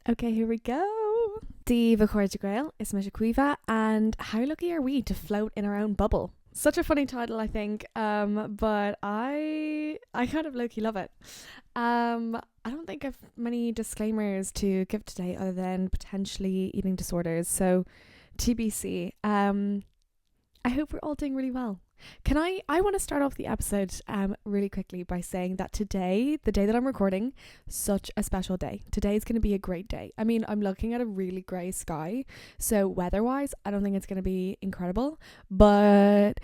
Okay, here we go. Díomh Chuairde Gael is Misha Cuiva, and how lucky are we to float in our own bubble? Such a funny title, I think, but I kind of low-key love it. I don't think I've many disclaimers to give today other than potentially eating disorders, so TBC. I hope we're all doing really well. I want to start off the episode really quickly by saying that today, the day that I'm recording, such a special day. Today is going to be a great day. I mean, I'm looking at a really grey sky, so weather-wise, I don't think it's going to be incredible, but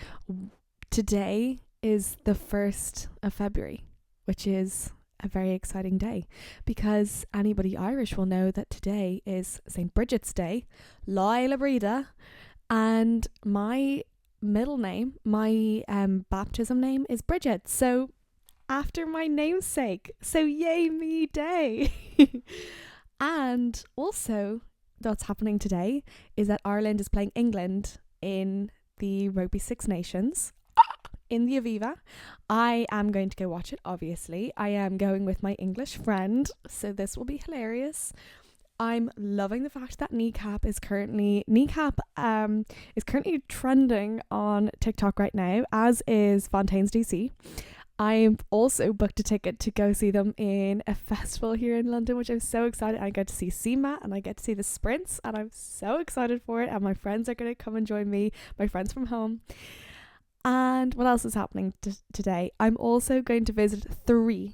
today is the 1st of February, which is a very exciting day because anybody Irish will know that today is St. Bridget's Day, Laila Breda, and my middle name, my baptism name is Bridget, so after my namesake, so yay me day. And also what's happening today is that Ireland is playing England in the Rugby Six Nations in the Aviva. I am going to go watch it, obviously. I am going with my English friend, so this will be hilarious. I'm loving the fact that Kneecap is currently trending on TikTok right now, as is Fontaines DC. I've also booked a ticket to go see them in a festival here in London, which I'm so excited. I get to see CMAT and I get to see the sprints, and I'm so excited for it. And my friends are going to come and join me, my friends from home. And what else is happening today? I'm also going to visit three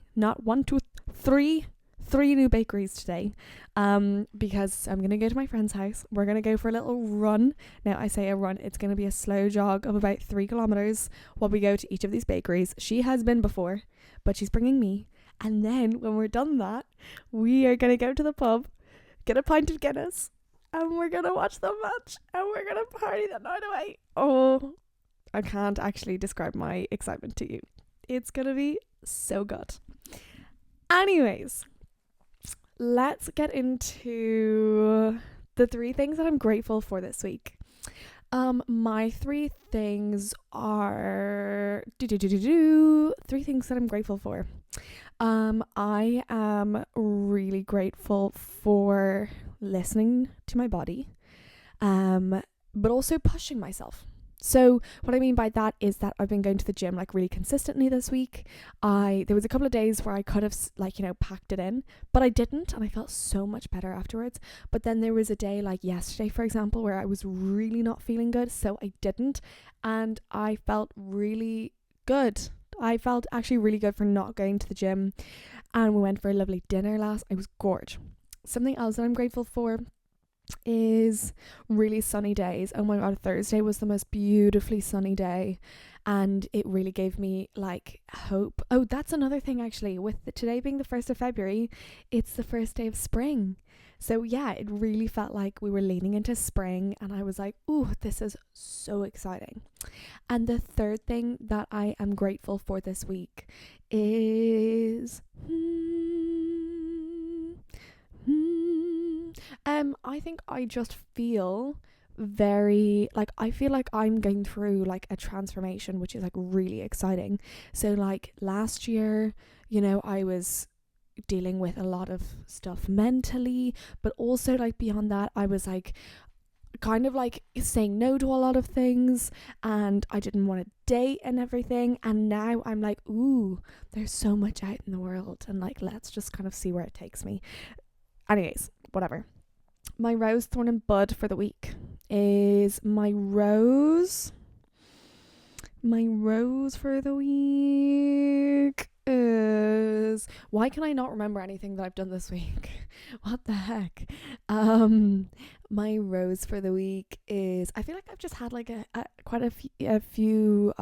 new bakeries today, because I'm gonna go to my friend's house. We're gonna go for a little run. Now I say a run, it's gonna be a slow jog of about 3 kilometers while we go to each of these bakeries. She has been before, but she's bringing me, and then when we're done that, we are gonna go to the pub, get a pint of Guinness, and we're gonna watch the match, and we're gonna party that night away. Oh, I can't actually describe my excitement to you. It's gonna be so good. Anyways, let's get into the 3 things that I'm grateful for this week. My 3 things are 3 things that I'm grateful for. I am really grateful for listening to my body, but also pushing myself. So what I mean by that is that I've been going to the gym like really consistently this week. There was a couple of days where I could have packed it in, but I didn't, and I felt so much better afterwards. But then there was a day like yesterday, for example, where I was really not feeling good, so I didn't, and I felt really good. I felt actually really good for not going to the gym, and we went for a lovely dinner It was gorgeous. Something else that I'm grateful for is really sunny days. Oh my god, Thursday was the most beautifully sunny day, and it really gave me like hope. Oh, that's another thing actually, with today being the 1st of February, it's the first day of spring. So yeah, it really felt like we were leaning into spring, and I was like, ooh, this is so exciting. And the 3rd thing that I am grateful for this week is I think I just feel I feel like I'm going through like a transformation, which is like really exciting. So like last year, I was dealing with a lot of stuff mentally, but also like beyond that, I was like kind of like saying no to a lot of things, and I didn't want to date and everything, and now I'm like, ooh, there's so much out in the world, and like let's just kind of see where it takes me. Anyways, whatever. My rose, thorn and bud for the week is my rose for the week is, why can I not remember anything that I've done this week? What the heck? My rose for the week is, I feel like I've just had like quite a few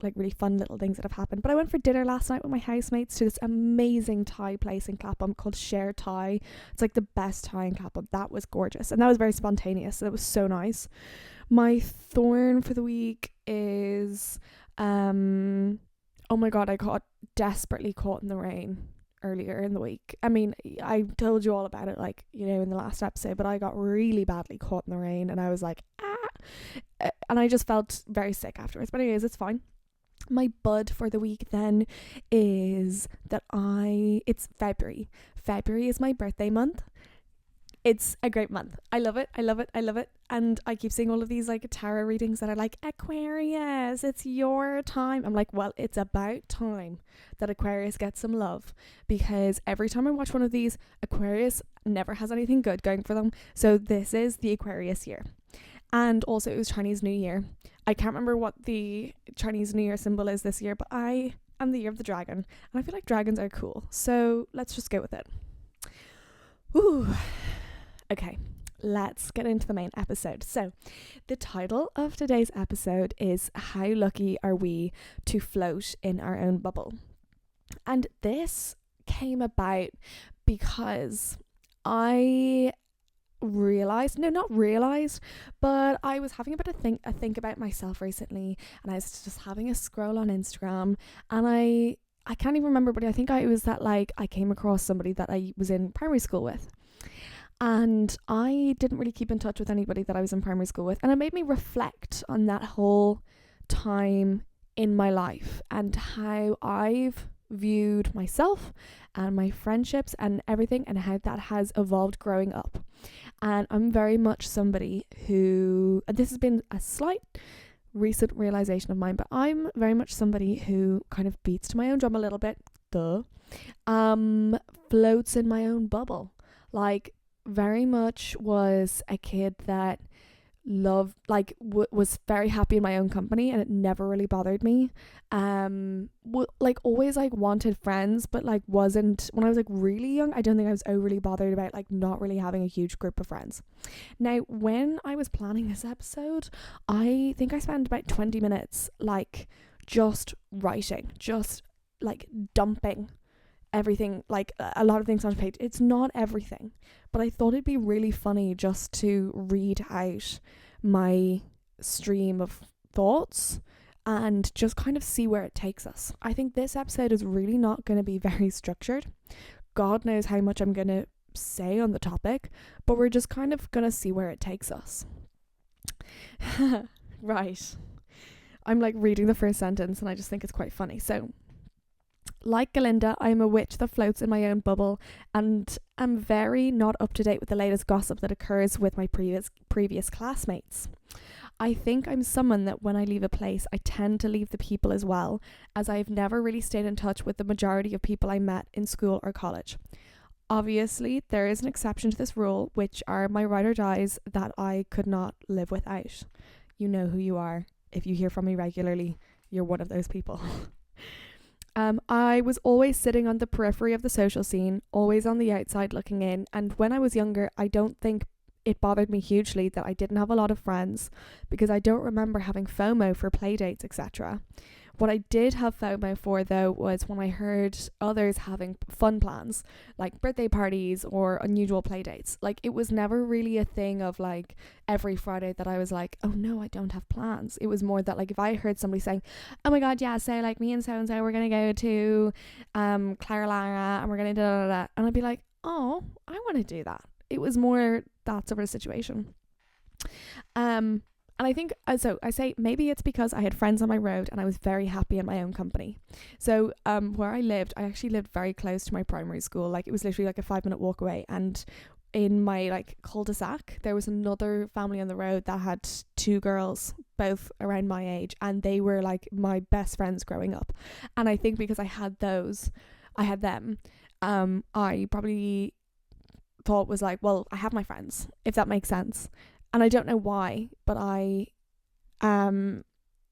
like really fun little things that have happened. But I went for dinner last night with my housemates to this amazing Thai place in Clapham called Share Thai. It's like the best Thai in Clapham. That was gorgeous, and that was very spontaneous. So that was so nice. My thorn for the week is oh my god, I got desperately caught in the rain earlier in the week. I mean, I told you all about it like, in the last episode, but I got really badly caught in the rain, and I was like, and I just felt very sick afterwards. But anyways, it's fine. My bud for the week then is that it's February. February is my birthday month. It's a great month. I love it. I love it. I love it. And I keep seeing all of these like tarot readings that are like, Aquarius, it's your time. I'm like, well, it's about time that Aquarius gets some love, because every time I watch one of these, Aquarius never has anything good going for them. So this is the Aquarius year. And also it was Chinese New Year. I can't remember what the Chinese New Year symbol is this year, but I am the year of the dragon. And I feel like dragons are cool. So let's just go with it. Ooh. Okay, let's get into the main episode. So the title of today's episode is How Lucky Are We to Float in Our Own Bubble? And this came about because I not realized, but I was having a think about myself recently, and I was just having a scroll on Instagram, and I can't even remember, but I think it was that like I came across somebody that I was in primary school with. And I didn't really keep in touch with anybody that I was in primary school with. And it made me reflect on that whole time in my life and how I've viewed myself and my friendships and everything, and how that has evolved growing up. And I'm very much somebody who, and this has been a slight recent realization of mine, but I'm very much somebody who kind of beats to my own drum a little bit, floats in my own bubble. Like, very much was a kid that loved, like, was very happy in my own company, and it never really bothered me. Like, always like wanted friends, but like wasn't, when I was like really young, I don't think I was overly bothered about like not really having a huge group of friends. Now, when I was planning this episode, I think I spent about 20 minutes like just writing, just like dumping everything, like a lot of things on page. It's not everything, but I thought it'd be really funny just to read out my stream of thoughts and just kind of see where it takes us. I think this episode is really not going to be very structured. God knows how much I'm going to say on the topic, but we're just kind of going to see where it takes us. Right. I'm like reading the first sentence and I just think it's quite funny. So, like Galinda, I am a witch that floats in my own bubble, and am very not up to date with the latest gossip that occurs with my previous classmates. I think I'm someone that when I leave a place, I tend to leave the people as well, as I've never really stayed in touch with the majority of people I met in school or college. Obviously, there is an exception to this rule, which are my ride or dies that I could not live without. You know who you are. If you hear from me regularly, you're one of those people. I was always sitting on the periphery of the social scene, always on the outside looking in, and when I was younger, I don't think it bothered me hugely that I didn't have a lot of friends, because I don't remember having FOMO for playdates, etc. What I did have FOMO for, though, was when I heard others having fun plans, like birthday parties or unusual playdates. Like, it was never really a thing of like every Friday that I was like, oh no, I don't have plans. It was more that like if I heard somebody saying, oh my god, yeah, so like me and so we're gonna go to Clara Lara and we're gonna da, and I'd be like, oh, I want to do that. It was more that sort of situation. And I think, so I say maybe it's because I had friends on my road and I was very happy in my own company. So where I lived, I actually lived very close to my primary school. Like, it was literally like a 5-minute walk away. And in my like cul-de-sac, there was another family on the road that had 2 girls, both around my age. And they were like my best friends growing up. And I think because I had them, I probably thought was like, well, I have my friends, if that makes sense. And I don't know why, but I don't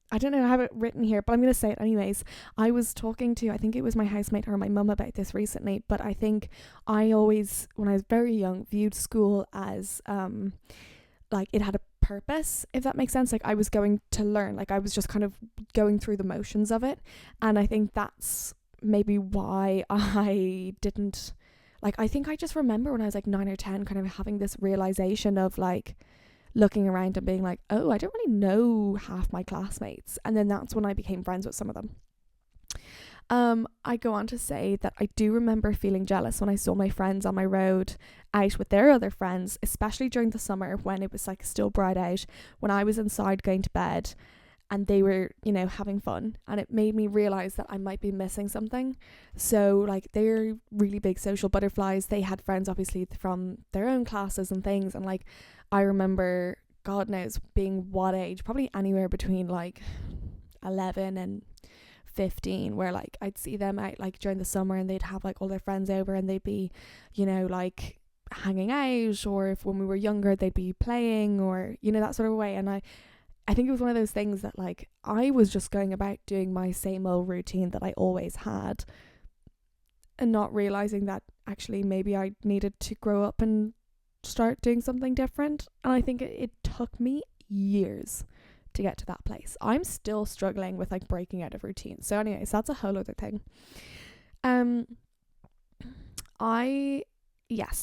know, I have it written here, but I'm going to say it anyways. I was talking to, I think it was my housemate or my mum about this recently, but I think I always, when I was very young, viewed school as like it had a purpose, if that makes sense. Like, I was going to learn, like I was just kind of going through the motions of it. And I think that's maybe why I didn't, like, I think I just remember when I was like 9 or 10 kind of having this realization of like looking around and being like, oh, I don't really know half my classmates. And then that's when I became friends with some of them. I go on to say that I do remember feeling jealous when I saw my friends on my road out with their other friends, especially during the summer when it was like still bright out, when I was inside going to bed. and they were, you know, having fun, and it made me realize that I might be missing something. So like, they're really big social butterflies. They had friends obviously from their own classes and things, and like I remember, God knows being what age, probably anywhere between like 11 and 15, where like I'd see them out like during the summer, and they'd have like all their friends over, and they'd be, you know, like hanging out, or if when we were younger they'd be playing, or you know, that sort of way. And I think it was one of those things that like I was just going about doing my same old routine that I always had, and not realizing that actually maybe I needed to grow up and start doing something different. And I think it took me years to get to that place. I'm still struggling with like breaking out of routine. So anyways, that's a whole other thing.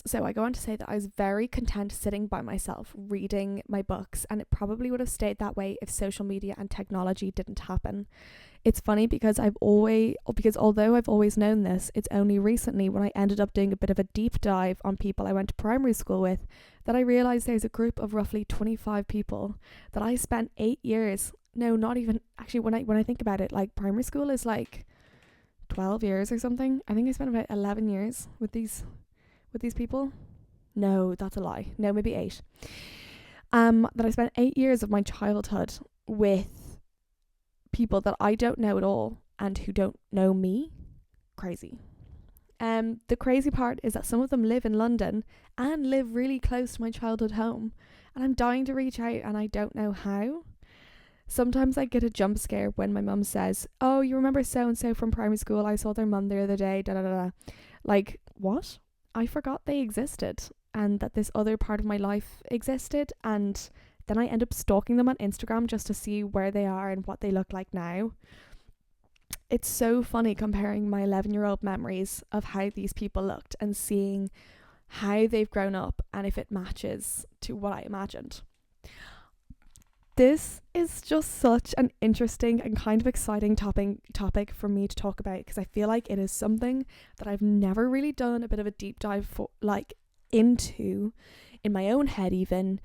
So I go on to say that I was very content sitting by myself reading my books, and it probably would have stayed that way if social media and technology didn't happen. It's funny because although I've always known this, it's only recently, when I ended up doing a bit of a deep dive on people I went to primary school with, that I realized there's a group of roughly 25 people that I spent 8 years, no, not even, actually when I think about it, like primary school is like 12 years or something. I think I spent about 11 years with these people. No, that's a lie. No, maybe 8. That I spent 8 years of my childhood with people that I don't know at all and who don't know me. Crazy. The crazy part is that some of them live in London and live really close to my childhood home, and I'm dying to reach out and I don't know how. Sometimes I get a jump scare when my mum says, "Oh, you remember so and so from primary school? I saw their mum the other day." Da da da. Like, what? I forgot they existed, and that this other part of my life existed, and then I end up stalking them on Instagram just to see where they are and what they look like now. It's so funny comparing my 11-year-old memories of how these people looked and seeing how they've grown up and if it matches to what I imagined. This is just such an interesting and kind of exciting topic for me to talk about, because I feel like it is something that I've never really done a bit of a deep dive into in my own head, even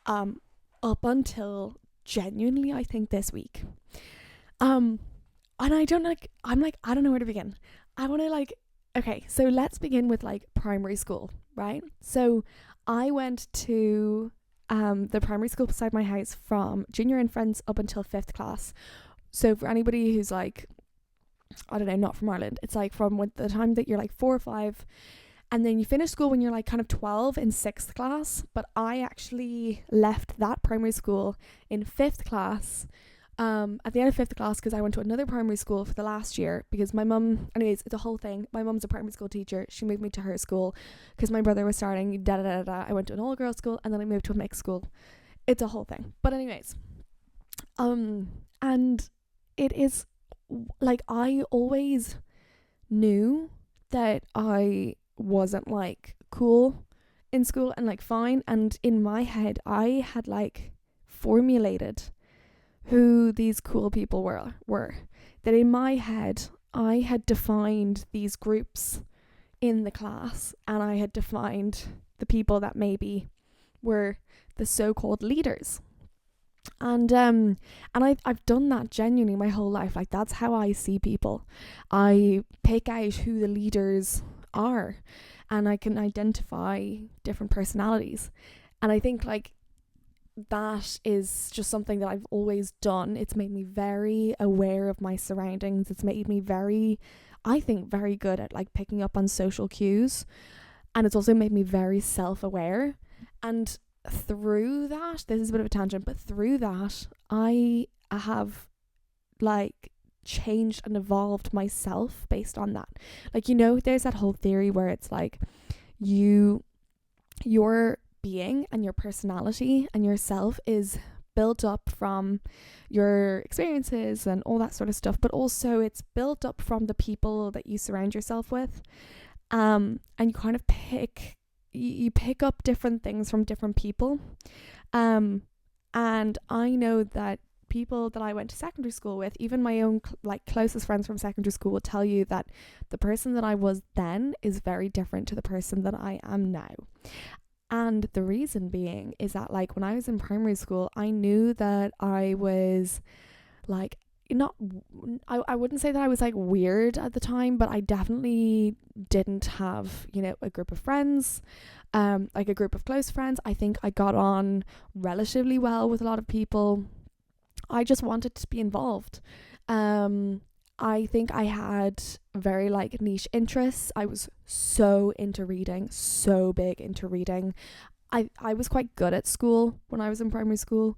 up until genuinely I think this week. And I don't I don't know where to begin. I want to okay, so let's begin with like primary school, right? So I went to the primary school beside my house from junior infants up until 5th class. So for anybody who's like, I don't know, not from Ireland, it's like from the time that you're like 4 or 5, and then you finish school when you're like kind of 12 in 6th class. But I actually left that primary school in 5th class at the end of 5th class, because I went to another primary school for the last year, because my mum, anyways, it's a whole thing. My mum's a primary school teacher. She moved me to her school because my brother was starting I went to an all girls school, and then I moved to a mixed school. It's a whole thing. But anyways, and it is like, I always knew that I wasn't like cool in school and like fine, and in my head I had like formulated who these cool people were. That in my head I had defined these groups in the class, and I had defined the people that maybe were the so-called leaders. And I've done that genuinely my whole life. Like, that's how I see people. I pick out who the leaders are, and I can identify different personalities. And I think like that is just something that I've always done. It's made me very aware of my surroundings. It's made me very good at like picking up on social cues, and it's also made me very self-aware. And through that, this is a bit of a tangent, but through that I have like changed and evolved myself based on that. Like, you know, there's that whole theory where it's like your being and your personality and yourself is built up from your experiences and all that sort of stuff, but also it's built up from the people that you surround yourself with, and you kind of pick up different things from different people, and I know that people that I went to secondary school with, even my own closest friends from secondary school, will tell you that the person that I was then is very different to the person that I am now. And the reason being is that, like, when I was in primary school, I knew that I was like, not, I wouldn't say that I was like weird at the time, but I definitely didn't have, you know, a group of friends, like a group of close friends. I think I got on relatively well with a lot of people. I just wanted to be involved. I think I had very like niche interests. I was so into reading, so big into reading. I was quite good at school when I was in primary school.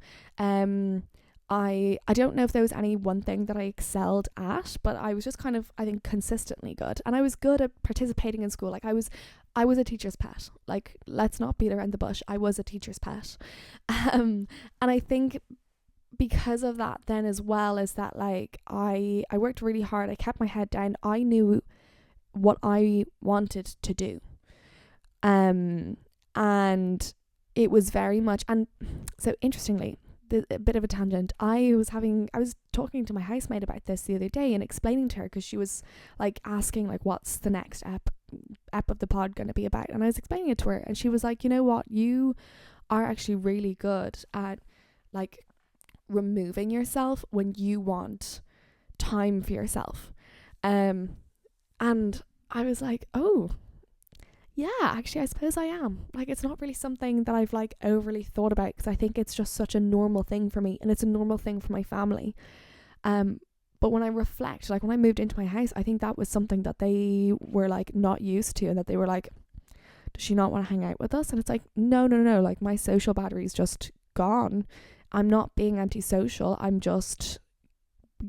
I don't know if there was any one thing that I excelled at, but I was just kind of, I think, consistently good. And I was good at participating in school. Like I was a teacher's pet. Like, let's not beat around the bush. I was a teacher's pet. And I think because of that then as well is that, like, I worked really hard. I kept my head down. I knew what I wanted to do. And it was very much, and so interestingly, a bit of a tangent, I was talking to my housemate about this the other day and explaining to her, because she was like asking like what's the next ep of the pod going to be about, and I was explaining it to her, and she was like, you know what, you are actually really good at like removing yourself when you want time for yourself. And I was like, oh yeah, actually I suppose I am. Like, it's not really something that I've like overly thought about, because I think it's just such a normal thing for me, and it's a normal thing for my family. But when I reflect, like when I moved into my house, I think that was something that they were like not used to, and that they were like, does she not want to hang out with us? And it's like, no, like my social battery's just gone. I'm not being antisocial. I'm just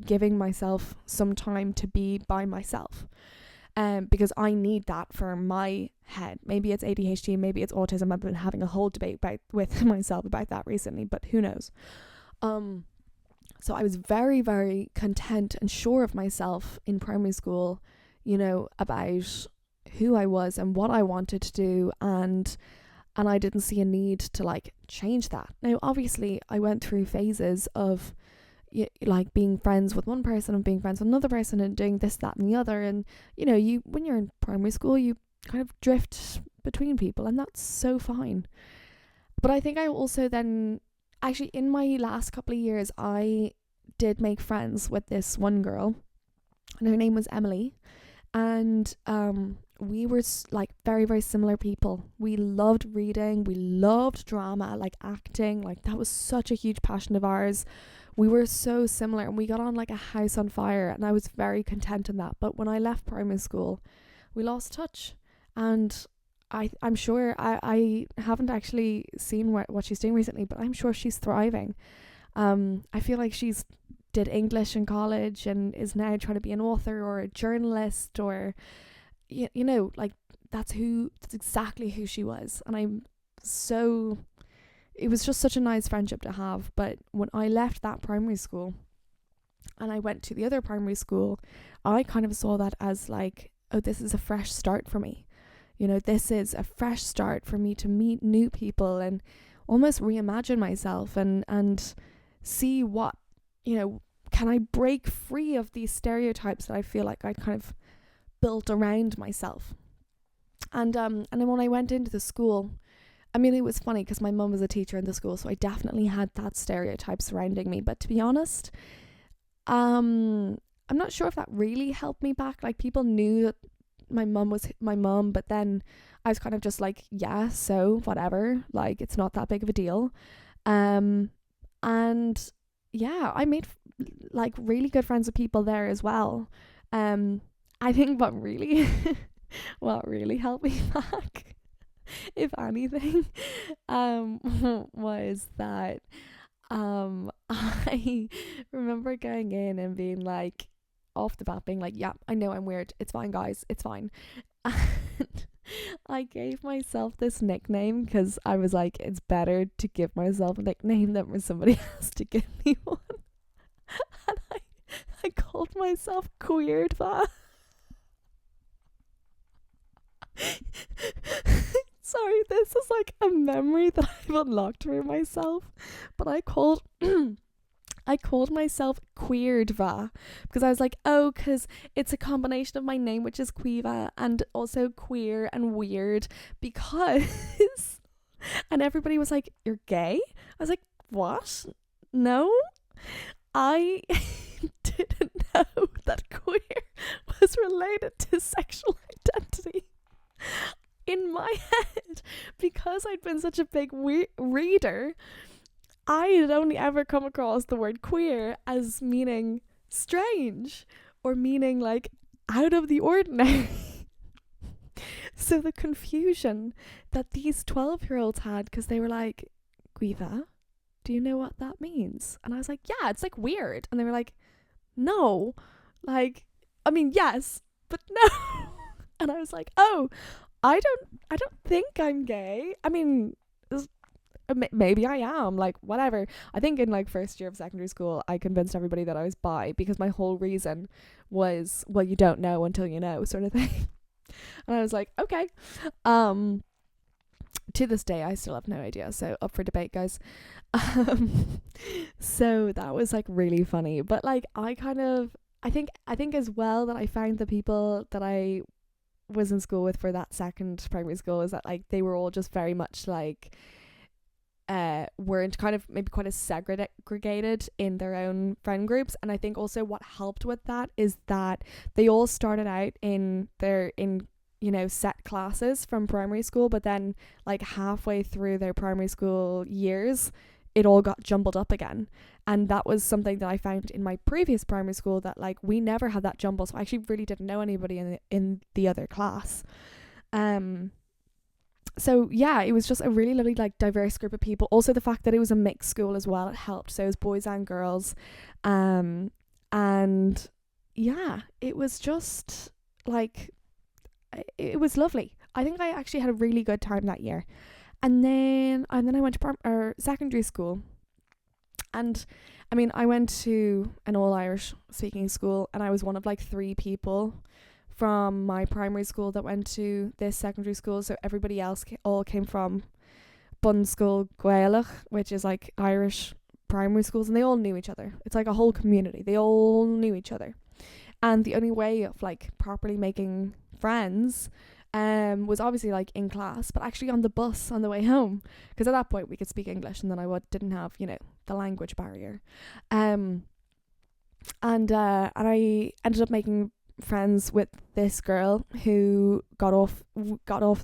giving myself some time to be by myself. Because I need that for my head. Maybe it's ADHD, maybe it's autism. I've been having a whole debate with myself about that recently, but who knows. So I was very, very content and sure of myself in primary school, you know, about who I was and what I wanted to do, and I didn't see a need to like change that. Now, obviously, I went through phases of like being friends with one person and being friends with another person and doing this, that, and the other. And you know, you when you're in primary school, you kind of drift between people, and that's so fine. But I think I also then, actually, in my last couple of years, I did make friends with this one girl, and her name was Emily. And we were like very, very similar people. We loved reading, we loved drama, like acting, like that was such a huge passion of ours. We were so similar, and we got on like a house on fire, and I was very content in that. But when I left primary school, we lost touch, and I'm sure I haven't actually seen what she's doing recently, but I'm sure she's thriving. I feel like she's did English in college and is now trying to be an author or a journalist, or you know, like that's exactly who she was. And it was just such a nice friendship to have. But when I left that primary school and I went to the other primary school, I kind of saw that as like, oh, this is a fresh start for me. You know, this is a fresh start for me to meet new people and almost reimagine myself and see what, you know, can I break free of these stereotypes that I feel like I kind of built around myself. And then when I went into the school, I mean, it was funny because my mum was a teacher in the school, so I definitely had that stereotype surrounding me. But to be honest, I'm not sure if that really helped me back. Like, people knew that my mum was my mum, but then I was kind of just like, yeah, so whatever, like it's not that big of a deal. And yeah, I made like really good friends with people there as well. I think what really helped me back, if anything, was that I remember going in and being like, off the bat being like, yeah, I know I'm weird, it's fine guys, it's fine. And I gave myself this nickname because I was like, it's better to give myself a nickname than for somebody else to give me one. And I called myself Queerdva. Sorry, this is like a memory that I've unlocked for myself, but I called myself Queerdva because I was like, oh, because it's a combination of my name, which is Quiva, and also queer and weird, because And everybody was like, "You're gay?" I was like, "What? No, I didn't know that queer was related to sexual identity." In my head, because I'd been such a big reader, I had only ever come across the word queer as meaning strange or meaning like out of the ordinary. So the confusion that these 12-year-olds had, because they were like, "Guiva, do you know what that means?" And I was like, "Yeah, it's like weird." And they were like, "No, like, I mean, yes, but no." And I was like, "Oh, I don't think I'm gay. I mean, maybe I am, like, whatever." I think in like first year of secondary school, I convinced everybody that I was bi, because my whole reason was, well, you don't know until you know, sort of thing. And I was like, okay. To this day, I still have no idea. So up for debate, guys. So that was like really funny. But like, I think as well that I found the people that I was in school with for that second primary school is that like they were all just very much like weren't kind of maybe quite as segregated in their own friend groups. And I think also what helped with that is that they all started out in set classes from primary school, but then like halfway through their primary school years it all got jumbled up again. And that was something that I found in my previous primary school, that like we never had that jumble, so I actually really didn't know anybody in the other class. So yeah, it was just a really lovely, like, diverse group of people. Also the fact that it was a mixed school as well, it helped. So it was boys and girls. And yeah, it was just like, it was lovely. I think I actually had a really good time that year. And then I went to secondary school. And I mean, I went to an all Irish speaking school, and I was one of like 3 people from my primary school that went to this secondary school. So everybody else all came from Bunschool Gaelach, which is like Irish primary schools, and they all knew each other. It's like a whole community. They all knew each other. And the only way of like properly making friends was obviously like in class, but actually on the bus on the way home, because at that point we could speak English, and then I didn't have the language barrier. And I ended up making friends with this girl who got off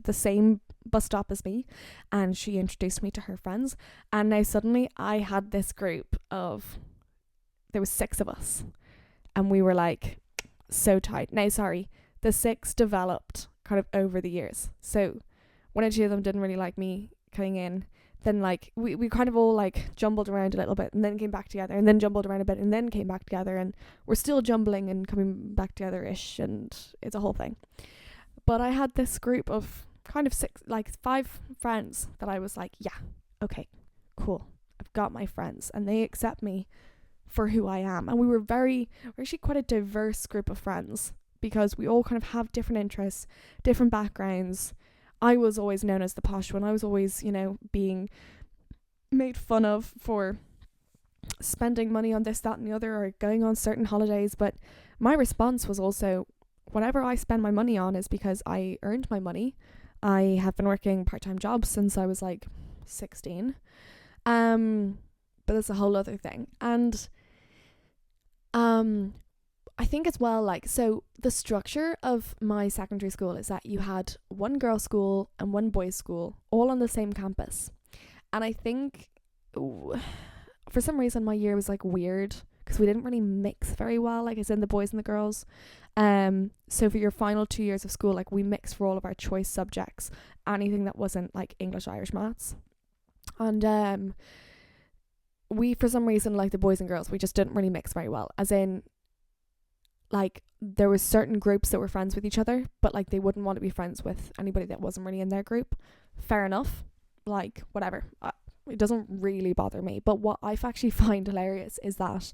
the same bus stop as me, and she introduced me to her friends. And now suddenly I had this group of, there was 6 of us, and we were like so tight. Now sorry, the 6 developed kind of over the years. So 1 or 2 of them didn't really like me coming in. Then like we kind of all like jumbled around a little bit, and then came back together, and then jumbled around a bit, and then came back together, and we're still jumbling and coming back together-ish, and it's a whole thing. But I had this group of kind of 5 friends that I was like, yeah, okay, cool, I've got my friends, and they accept me for who I am. And we're actually quite a diverse group of friends, because we all kind of have different interests, different backgrounds. I was always known as the posh one. I was always, being made fun of for spending money on this, that, and the other, or going on certain holidays. But my response was also, whatever I spend my money on is because I earned my money. I have been working part-time jobs since I was like 16. But that's a whole other thing. And I think as well, like, so the structure of my secondary school is that you had 1 girls' school and 1 boys' school all on the same campus. And I think for some reason my year was like weird, because we didn't really mix very well, like as in the boys and the girls. So for your final 2 years of school, like, we mixed for all of our choice subjects, anything that wasn't like English, Irish, maths. And we, for some reason, like the boys and girls, we just didn't really mix very well, as in, like, there was certain groups that were friends with each other, but like they wouldn't want to be friends with anybody that wasn't really in their group. Fair enough, like, whatever, it doesn't really bother me. But what I actually find hilarious is that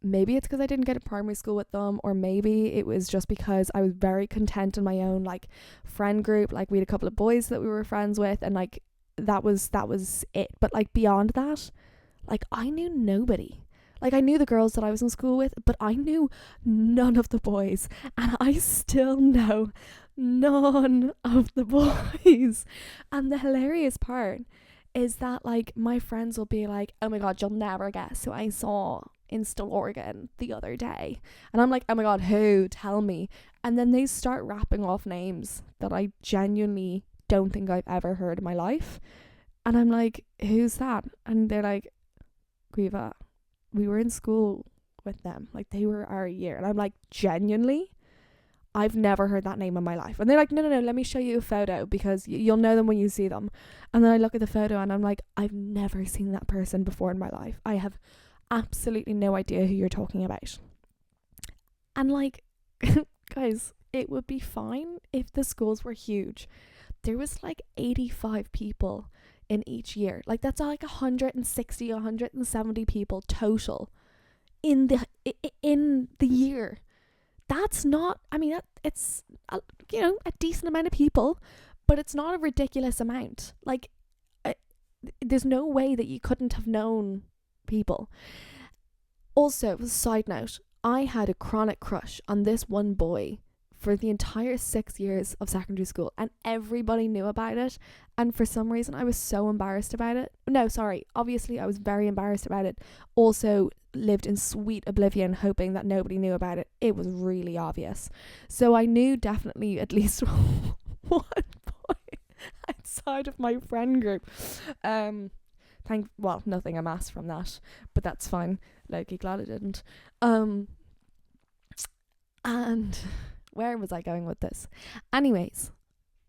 maybe it's because I didn't get a primary school with them, or maybe it was just because I was very content in my own like friend group. Like, we had a couple of boys that we were friends with, and like that was it. But like beyond that, like, I knew nobody. Like, I knew the girls that I was in school with, but I knew none of the boys. And I still know None of the boys. And the hilarious part is that like my friends will be like, oh my god, you'll never guess who I saw in Stillorgan the other day. And I'm like, oh my god, who? Tell me. And then they start rapping off names that I genuinely don't think I've ever heard in my life. And I'm like, who's that? And they're like, Griva, we were in school with them. Like, they were our year. And I'm like, genuinely? I've never heard that name in my life. And they're like, no, let me show you a photo because you'll know them when you see them. And then I look at the photo and I'm like, I've never seen that person before in my life. I have absolutely no idea who you're talking about. And like, guys, it would be fine if the schools were huge. There was like 85 people in each year. Like, that's like 160, 170 people total in the year. That's not, I mean, it's a decent amount of people, but it's not a ridiculous amount. Like, there's no way that you couldn't have known people. Also, side note, I had a chronic crush on this one boy for the entire 6 years of secondary school, and everybody knew about it. And for some reason, I was so embarrassed about it. No, sorry. Obviously, I was very embarrassed about it. Also, lived in sweet oblivion, hoping that nobody knew about it. It was really obvious. So I knew definitely at least one boy outside of my friend group. Nothing amassed from that, but that's fine. Like, glad I didn't. And where was I going with this? Anyways,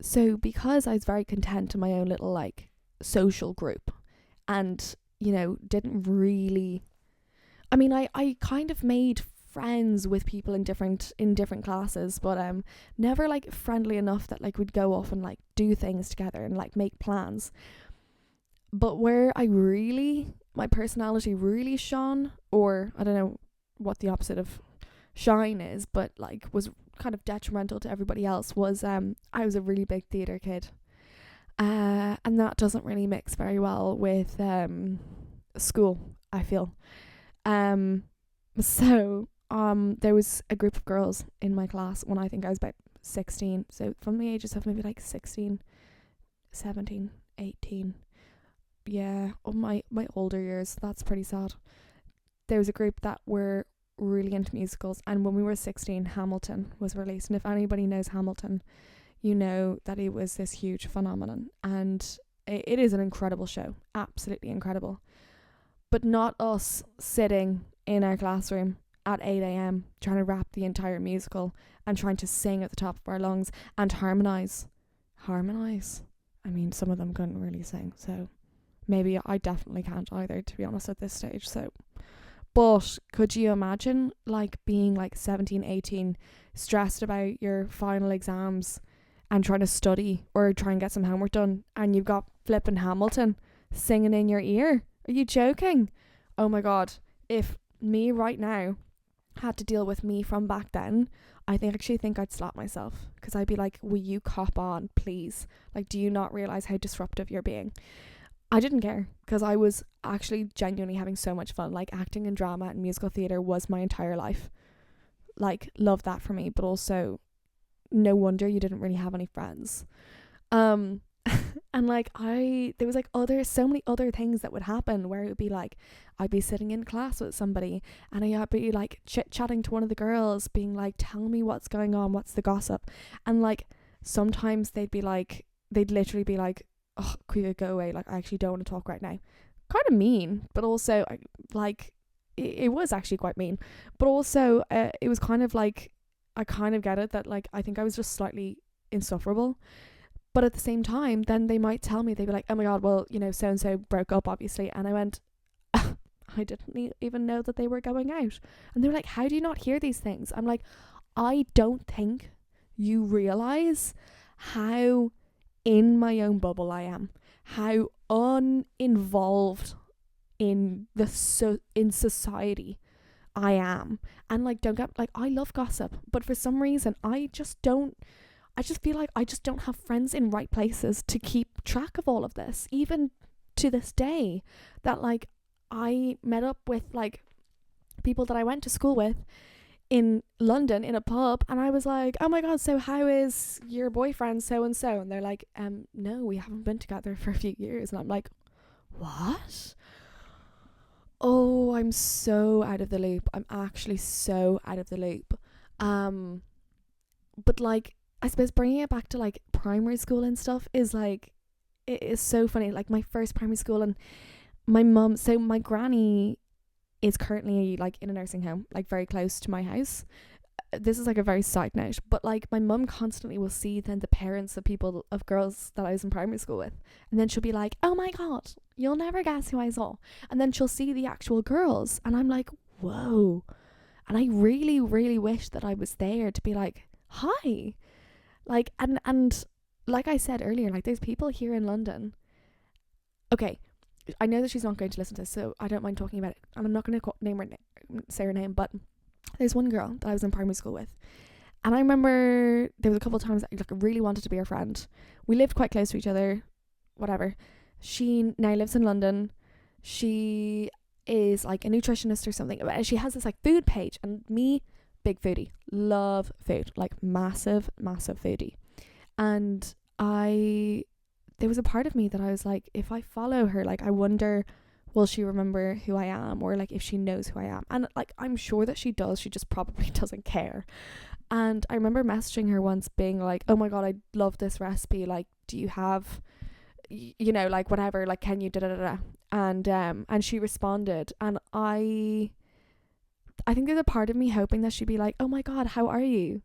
so because I was very content in my own little like social group, and didn't really, I mean, I kind of made friends with people in different classes, but never like friendly enough that like we'd go off and like do things together and like make plans. But where my personality really shone, or I don't know what the opposite of shine is, but like was kind of detrimental to everybody else, was I was a really big theatre kid, and that doesn't really mix very well with school, I feel. So there was a group of girls in my class when I think I was about 16, so from the ages of maybe like 16, 17, 18, yeah, of my older years. That's pretty sad. There was a group that were really into musicals, and when we were 16, Hamilton was released, and if anybody knows Hamilton, you know that it was this huge phenomenon, and it is an incredible show, absolutely incredible. But not us sitting in our classroom at 8 a.m. trying to rap the entire musical and trying to sing at the top of our lungs and harmonise. I mean, some of them couldn't really sing, so maybe I definitely can't either, to be honest, at this stage. So, but could you imagine like being like 17, 18, stressed about your final exams and trying to study or try and get some homework done, and you've got flipping Hamilton singing in your ear? Are you joking? Oh my god, if me right now had to deal with me from back then, I actually think I'd slap myself, because I'd be like, will you cop on, please? Like, do you not realise how disruptive you're being? I didn't care, because I was actually genuinely having so much fun. Like, acting and drama and musical theatre was my entire life. Like, love that for me, but also no wonder you didn't really have any friends. And like there was like so many other things that would happen where it would be like I'd be sitting in class with somebody and I'd be like chit-chatting to one of the girls, being like, tell me what's going on, what's the gossip. And like sometimes they'd literally be like, oh, could you go away, like I actually don't want to talk right now. Kind of mean, but also like it was actually quite mean, but also it was kind of like, I kind of get it that like I think I was just slightly insufferable. But at the same time, then they might tell me, they'd be like, oh my god, well, so and so broke up, obviously. And I went, I didn't even know that they were going out. And they were like, how do you not hear these things? I'm like, I don't think you realise how in my own bubble I am, how uninvolved in society I am. And like, don't get, like, I love gossip, but for some reason I just feel like I just don't have friends in right places to keep track of all of this. Even to this day, that like I met up with like people that I went to school with in London in a pub, and I was like, oh my god, so how is your boyfriend so and so? And they're like, no, we haven't been together for a few years. And I'm like, what? Oh, I'm so out of the loop. I'm actually so out of the loop. Um, but like, I suppose bringing it back to like primary school and stuff is like, it is so funny. Like my first primary school, and my mum, so my granny is currently like in a nursing home, like very close to my house. This is like a very side note, but like my mum constantly will see then the parents of people, of girls that I was in primary school with, and then she'll be like, oh my god, you'll never guess who I saw. And then she'll see the actual girls, and I'm like, whoa. And I really, really wish that I was there to be like, hi. Like, and like I said earlier, like there's people here in London. Okay, I know that she's not going to listen to this, so I don't mind talking about it. And I'm not going to say her name, but there's one girl that I was in primary school with. And I remember there was a couple of times I like really wanted to be her friend. We lived quite close to each other, whatever. She now lives in London. She is like a nutritionist or something. She has this like food page, and me, big foodie, love food, like massive, massive foodie. And there was a part of me that I was like, if I follow her, like I wonder, will she remember who I am, or like if she knows who I am? And like I'm sure that she does, she just probably doesn't care. And I remember messaging her once being like, oh my god, I love this recipe, like do you have like whatever, like can you da da da da. And she responded, and I think there's a part of me hoping that she'd be like, oh my god, how are you?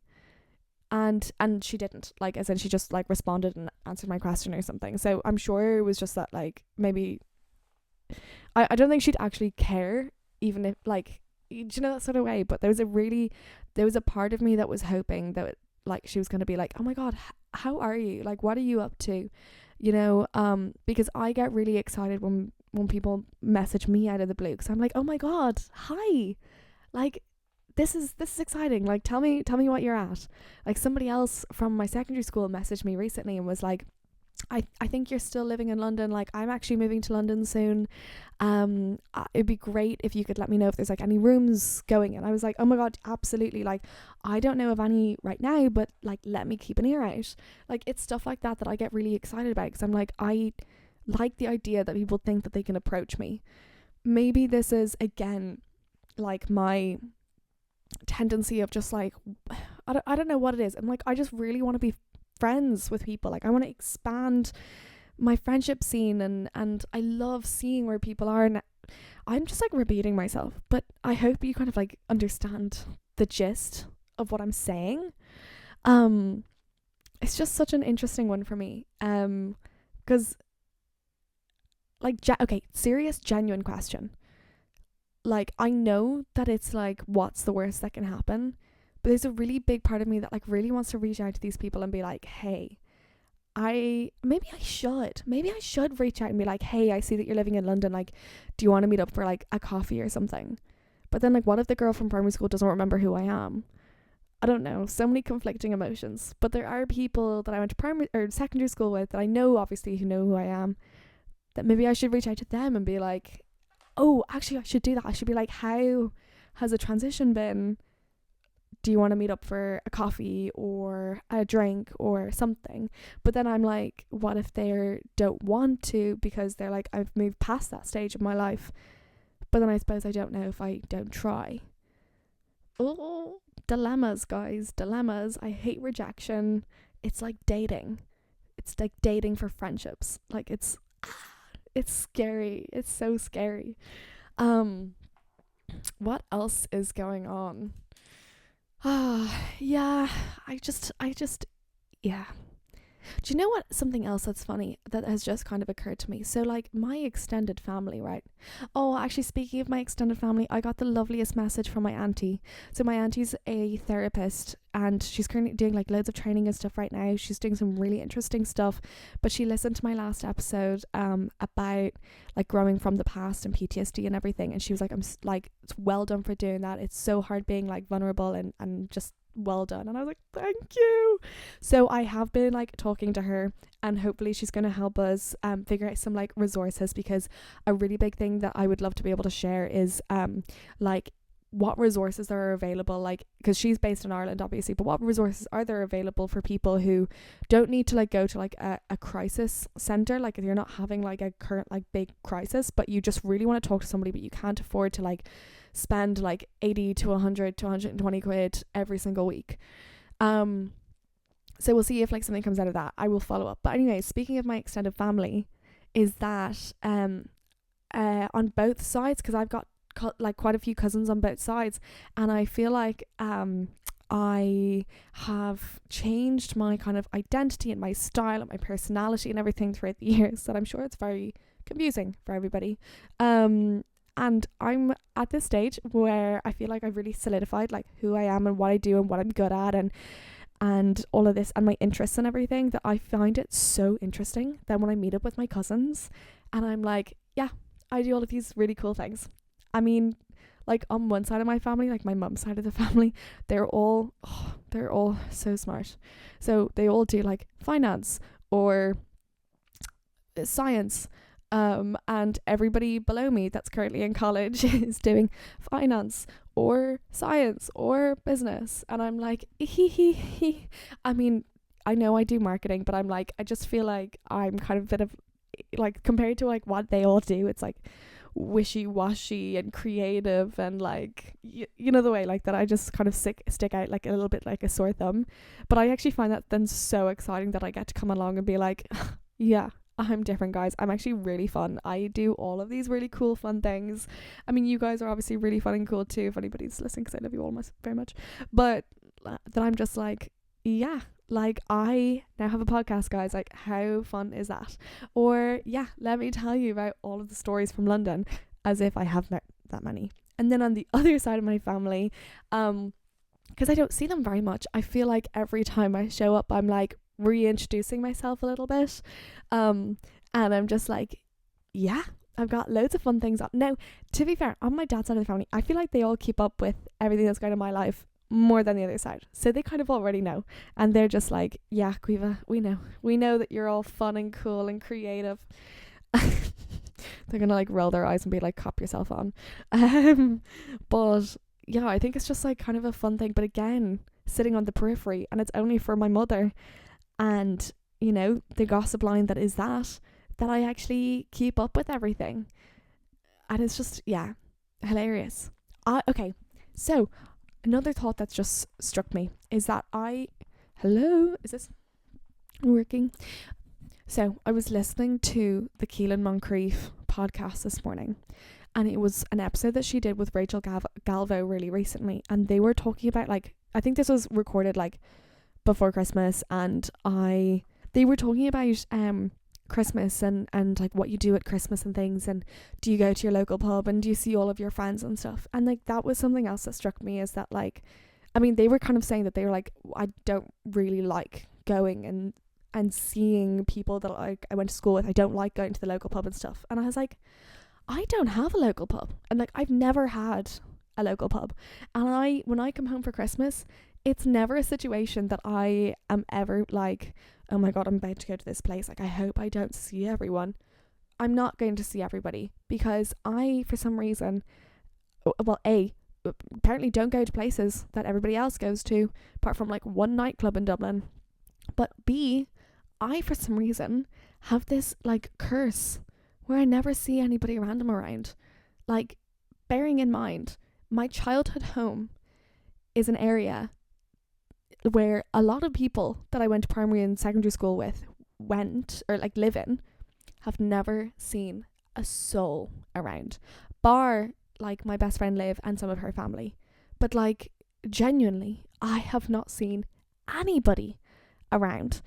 And she didn't, like, as in she just like responded and answered my question or something. So I'm sure it was just that like maybe I don't think she'd actually care, even if like, that sort of way. But there was a part of me that was hoping that like she was going to be like, oh my god, how are you, like what are you up to, because I get really excited when people message me out of the blue, because I'm like, oh my god, hi, like this is exciting, like tell me what you're at. Like somebody else from my secondary school messaged me recently and was like, I think you're still living in London, like I'm actually moving to London soon, it'd be great if you could let me know if there's like any rooms going. And I was like, oh my god, absolutely, like I don't know of any right now, but like let me keep an ear out. Like it's stuff like that I get really excited about, because I'm like, I like the idea that people think that they can approach me. Maybe this is again like my tendency of just like, I don't know what it is. I'm like, I just really want to be friends with people. Like I want to expand my friendship scene, and I love seeing where people are. And I'm just like repeating myself, but I hope you kind of like understand the gist of what I'm saying. It's just such an interesting one for me, because like okay, serious, genuine question. Like I know that it's like, what's the worst that can happen? But there's a really big part of me that like really wants to reach out to these people and be like, hey, maybe I should reach out and be like, hey, I see that you're living in London, like do you want to meet up for like a coffee or something? But then like, what if the girl from primary school doesn't remember who I am? I don't know, so many conflicting emotions. But there are people that I went to primary or secondary school with that I know obviously who know who I am, that maybe I should reach out to them and be like, oh, actually I should do that. I should be like, how has the transition been? Do you want to meet up for a coffee or a drink or something? But then I'm like, what if they don't want to, because they're like, I've moved past that stage of my life? But then I suppose I don't know if I don't try. Oh, dilemmas, guys, dilemmas. I hate rejection. It's like dating. It's like dating for friendships. Like it's scary. It's so scary. What else is going on? Yeah, I just, yeah. Do you know what? Something else that's funny that has just kind of occurred to me. So, like, my extended family, right? Oh, actually, speaking of my extended family, I got the loveliest message from my auntie. So, my auntie's a therapist, and she's currently doing like loads of training and stuff right now. She's doing some really interesting stuff. But she listened to my last episode about like growing from the past and PTSD and everything, and she was like, I'm like, it's well done for doing that. It's so hard being like vulnerable and just well done. And I was like, thank you. So I have been like talking to her, and hopefully she's going to help us figure out some like resources, because a really big thing that I would love to be able to share is like what resources there are available, like, because she's based in Ireland obviously, but what resources are there available for people who don't need to like go to like a crisis center, like if you're not having like a current like big crisis, but you just really want to talk to somebody, but you can't afford to like spend like 80 to 100 to 120 quid every single week. So we'll see if like something comes out of that. I will follow up. But anyway, speaking of my extended family, is that on both sides, because I've got like quite a few cousins on both sides, and I feel like I have changed my kind of identity and my style and my personality and everything throughout the years, that I'm sure it's very confusing for everybody. And I'm at this stage where I feel like I've really solidified like who I am and what I do and what I'm good at, and all of this, and my interests and everything, that I find it so interesting that when I meet up with my cousins and I'm like, yeah, I do all of these really cool things. I mean, like on one side of my family, like my mum's side of the family, they're all so smart. So they all do like finance or science. And everybody below me that's currently in college is doing finance or science or business. And I'm like, I mean, I know I do marketing, but I'm like, I just feel like I'm kind of a bit of like, compared to like what they all do, it's like wishy-washy and creative, and like you know the way like that I just kind of stick out like a little bit like a sore thumb. But I actually find that then so exciting that I get to come along and be like, yeah, I'm different, guys. I'm actually really fun. I do all of these really cool fun things. I mean, you guys are obviously really fun and cool too, if anybody's listening, because I love you all very much. But then I'm just like, yeah, like I now have a podcast, guys. Like, how fun is that? Or yeah, let me tell you about all of the stories from London, as if I have met that many. And then on the other side of my family, because I don't see them very much, I feel like every time I show up, I'm like reintroducing myself a little bit, and I'm just like, yeah, I've got loads of fun things on. Now, to be fair, on my dad's side of the family, I feel like they all keep up with everything that's going on in my life more than the other side, so they kind of already know, and they're just like, yeah, Quiva, we know that you're all fun and cool and creative. They're gonna like roll their eyes and be like, cop yourself on. But yeah, I think it's just like kind of a fun thing, but again, sitting on the periphery, and it's only for my mother and, you know, the gossip line that is that I actually keep up with everything. And it's just, yeah, hilarious. Okay, so another thought that's just struck me is that hello, is this working? So I was listening to the Keelan Moncrief podcast this morning, and it was an episode that she did with Rachel Galvo really recently, and they were talking about, like, I think this was recorded like before Christmas, and they were talking about Christmas and like what you do at Christmas and things, and do you go to your local pub and do you see all of your friends and stuff. And like that was something else that struck me, is that like, I mean, they were kind of saying that they were like, I don't really like going and seeing people that like I went to school with. I don't like going to the local pub and stuff. And I was like, I don't have a local pub, and like I've never had a local pub, and when I come home for Christmas, it's never a situation that I am ever like, oh my god, I'm about to go to this place, like I hope I don't see everyone. I'm not going to see everybody, because I, for some reason, well, apparently don't go to places that everybody else goes to, apart from like one nightclub in Dublin. But B, I, for some reason, have this like curse where I never see anybody random around. Like, bearing in mind, my childhood home is an area where a lot of people that I went to primary and secondary school with live in, have never seen a soul around, bar like my best friend Liv and some of her family. But like, genuinely, I have not seen anybody around.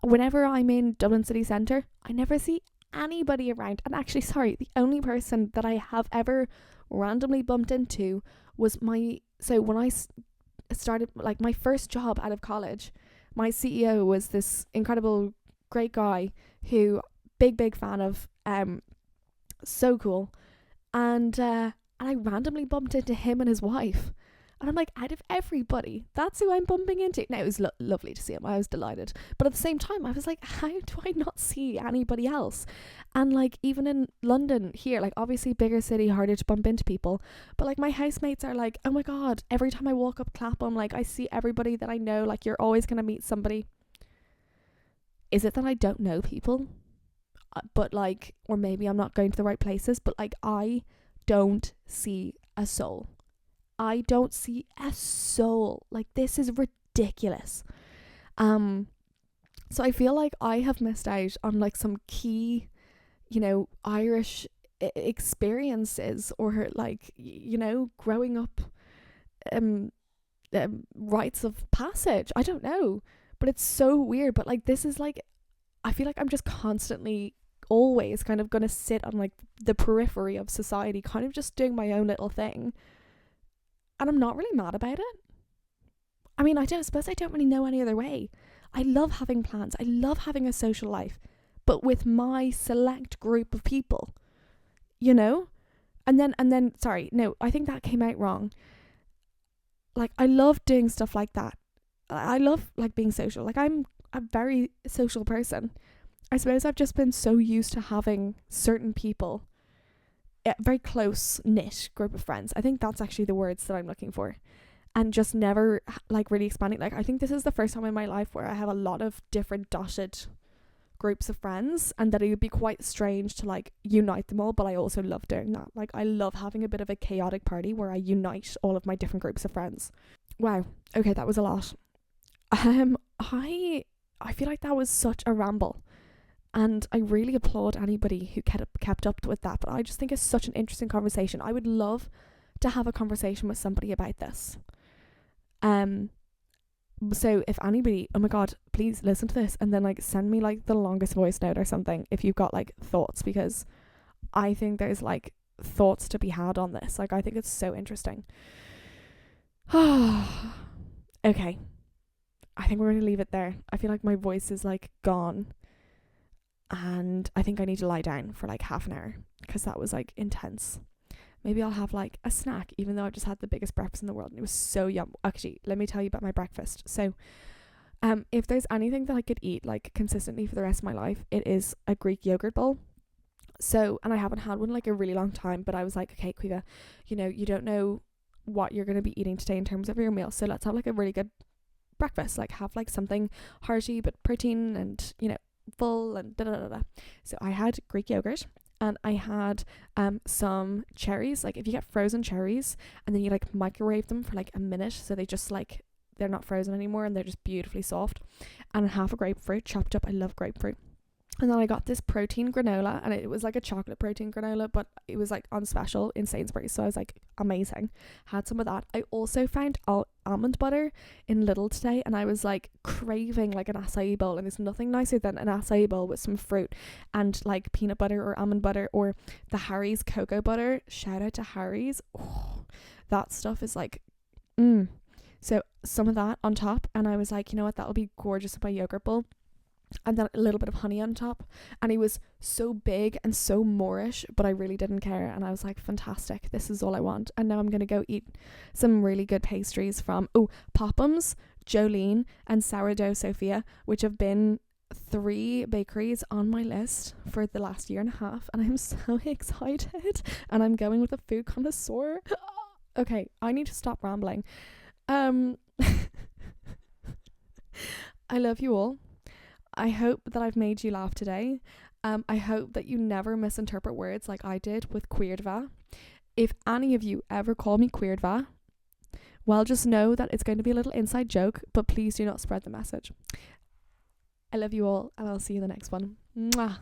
Whenever I'm in Dublin city centre, I never see anybody around. And actually, sorry, the only person that I have ever randomly bumped into was when I started, like, my first job out of college, my CEO was this incredible great guy who big fan of, so cool, and I randomly bumped into him and his wife, And I'm like, out of everybody, that's who I'm bumping into. Now, it was lovely to see him. I was delighted. But at the same time, I was like, how do I not see anybody else? And like, even in London here, like obviously bigger city, harder to bump into people. But like my housemates are like, oh my God, every time I walk up Clapham, like I see everybody that I know. Like, you're always going to meet somebody. Is it that I don't know people? But like, or maybe I'm not going to the right places, but like, I don't see a soul. I don't see a soul. Like, this is ridiculous. So I feel like I have missed out on like some key, you know, Irish experiences, or like, you know, growing up, rites of passage. I don't know, but it's so weird. But like, this is like, I feel like I'm just constantly always kind of going to sit on like the periphery of society, kind of just doing my own little thing. And I'm not really mad about it. I mean, I suppose I don't really know any other way. I love having plans. I love having a social life, but with my select group of people, you know? And then, sorry, no, I think that came out wrong. Like, I love doing stuff like that. I love like being social. Like, I'm a very social person. I suppose I've just been so used to having certain people, a very close knit group of friends. I think that's actually the words that I'm looking for. And just never like really expanding. Like, I think this is the first time in my life where I have a lot of different dotted groups of friends, and that it would be quite strange to like unite them all. But I also love doing that. Like, I love having a bit of a chaotic party where I unite all of my different groups of friends. Wow. Okay, that was a lot. I feel like that was such a ramble. And I really applaud anybody who kept up with that. But I just think it's such an interesting conversation. I would love to have a conversation with somebody about this. So if anybody, oh my God, please listen to this and then like send me like the longest voice note or something if you've got like thoughts, because I think there's like thoughts to be had on this. Like, I think it's so interesting. Okay. I think we're going to leave it there. I feel like my voice is like gone. And I think I need to lie down for like half an hour because that was like intense. Maybe I'll have like a snack, even though I've just had the biggest breakfast in the world and it was so yum. Actually, let me tell you about my breakfast. So, if there's anything that I could eat like consistently for the rest of my life, it is a Greek yogurt bowl. So, and I haven't had one like a really long time, but I was like, okay, Quiva, you know, you don't know what you're going to be eating today in terms of your meal. So let's have like a really good breakfast, like have like something hearty, but protein and, you know, full and da da da da. So I had Greek yogurt. And I had some cherries. Like, if you get frozen cherries and then you like microwave them for like a minute, so they just like, they're not frozen anymore and they're just beautifully soft. And half a grapefruit chopped up. I love grapefruit. And then I got this protein granola, and it was like a chocolate protein granola, but it was like on special in Sainsbury's. So I was like, amazing. Had some of that. I also found almond butter in Lidl today, and I was like craving like an acai bowl. And there's nothing nicer than an acai bowl with some fruit and like peanut butter or almond butter or the Harry's cocoa butter. Shout out to Harry's. Oh, that stuff is like, So some of that on top, and I was like, you know what, that'll be gorgeous in my yogurt bowl. And then a little bit of honey on top, and he was so big and so Moorish, but I really didn't care, and I was like, fantastic, this is all I want. And now I'm gonna go eat some really good pastries from Pophams, Jolene, and Sourdough Sophia, which have been 3 bakeries on my list for the last year and a half, and I'm so excited. And I'm going with a food connoisseur. Okay, I need to stop rambling. I love you all. I hope that I've made you laugh today. I hope that you never misinterpret words like I did with cuirdva. If any of you ever call me cuirdva, well, just know that it's going to be a little inside joke, but please do not spread the message. I love you all, and I'll see you in the next one. Mwah.